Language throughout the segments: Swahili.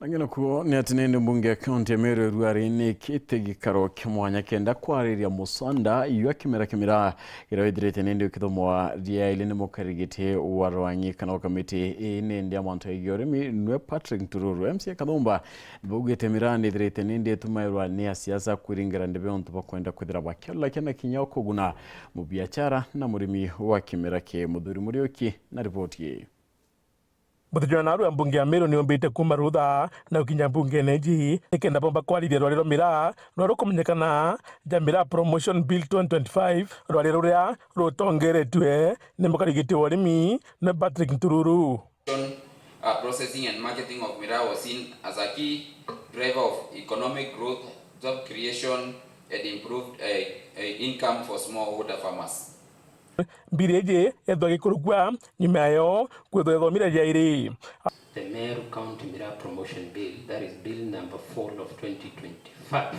Angina kuo ni atinende mbunge ya kaunti ya Meru Ruari ni kite gikaro kimwanya kenda kwariria musanda iyo kimera irawedirete nende ukithomwa ria ile ni mukarigite warwangi kana kamiti nende amanto igoremi nwe Patrick Ntururu MC Kathumba bugete mirande direte nende tumairwa ni siasa kuringira ndebe onto bakwenda kwithira bakella kena kinyako guna mu biashara na murimi wa kimera ke mudhuri murioki na ripoti. Muthujana aru mbunge ya Meru ni ombite kuma rutha na ukinya mbunge neji ikenda bomba kwariria rwariro mira no rukumenyekana Jamira Promotion Bill 2025 rwariro ria rutongeretwe ni mukarigiti warimi na Patrick Ntururu. Processing and marketing of miraa was seen as a key driver of economic growth, job creation and improved income for smallholder farmers. Bireje edwa gikurugwa nyuma yayo kwethwa mira iri. The Meru County Miraa Promotion Bill, that is Bill number 4 of 2025,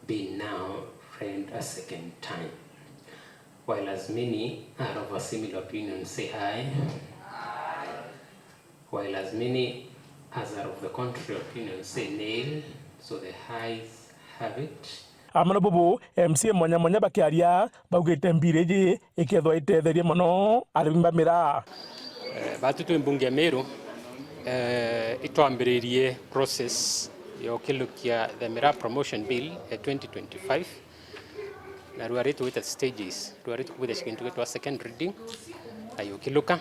being now read a second time. While as many are of a similar opinion, say aye. While as many as are of the contrary opinion, say nay. So the ayes have it. Amana bubu MC mwanya bakiaria baugite mbireji ikethwa itetherie muno arimi mira batutu mbunge ya Meru itwambiririe process yo kilukia the Miraa Promotion Bill 2025 na ruaritu with stages ruaritu with the second reading ayo kiluka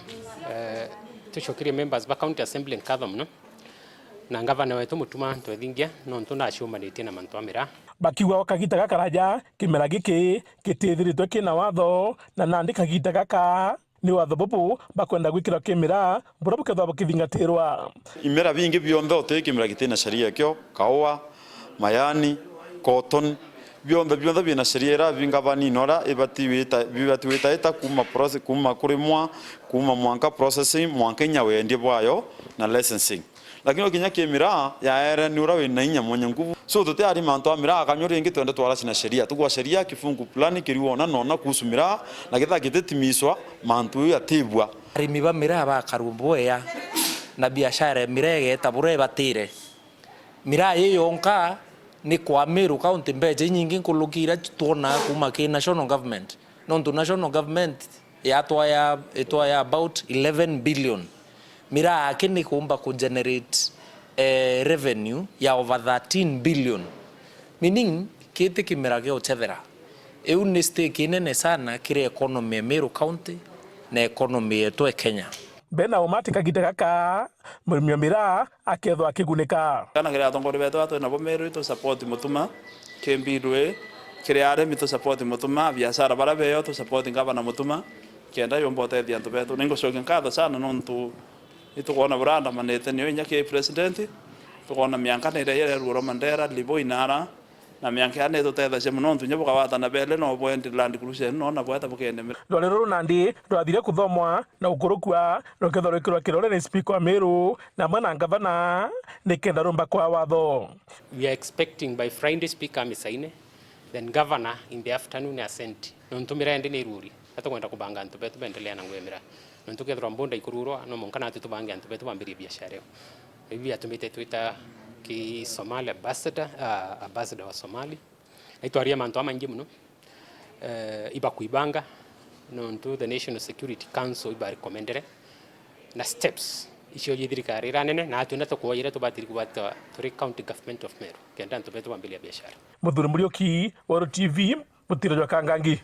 tushokiri members ba county assembly in Katham no na ngavana wetu mutuma twethingia no ntunashumanite na mantu amira bakiwa wakagita gakaraja kimera giki kitithiritwe kina watho na nandi kagita gaka ni watho bubu bakwenda gwikira kimera bura bukethwa bakithingatirwa imera bingi bionthe ote kimera gitina sharia kyo kawa mayani cotton bionthe bina sharia ira bingavani nora ibati wita eta kuma process kuma kurimwa kuma mwanka processing mwanka nyawe ndi bwayo na licensing lakini okinya kimera yaere ni urawe na inya mwanya nguvu so tote ari manto amira akanyore ingi twende twara sina sheria tugwa sheria kifungu plani kiriwona nona kusumira na getha gitetimiswa mantu ya tibwa arimi ba mira ba karumboya na biashara mirege tabure batire mira yonka ni kwa Meru County mbeje nyingi kulukira tuona kuma ke national government non to national government ya about 11 billion mira akini kuumba ku generate revenue ya over 13 billion meaning kete kimera gyo tethera eu ni stake nene sana kire economy ya Meru County na economy yetu Kenya bena umati kagita gaka murimi mira akethwa akigunika kana gira atongori betu atu na bo Meru to support mutuma kembirwe kire are mito support mutuma biashara bara beyo to support ngavana mutuma kenda yombote dianto betu ningo shogen kada sana nontu ituona branda manete ni nyake president tuona mianka ne ire ruro mandera libo inara na mianka ane to tetha se muno ntunya bukawata na bele no bwendi land cruise no na bweta bukende rorero nandi rwathire kuthomwa na ukurukwa no kethorikirwa kirore ni speaker wa Meru na mwana ngavana ni kenda rumba kwa watho. We are expecting by Friday speaker misaine then governor in the afternoon ascent no ntumira ende ni ruri atakwenda kubanga ntu betu bendelea na ngwemira no ntukethora mbonda ikururo no monkana tutubange ntu betu bambiri biashara hivi atumite Twitter ki Somali ambassador wa Somali aitwaria mantu amangi muno iba kuibanga no ntu the National Security Council iba recommendere na steps isho yithirikari ranene na atuna tukoyire tubatiri kubata turi county government of Meru kenda ntu betu bambiri biashara Muthuri Murioki wa TV Mutiro Jwa Kangangi.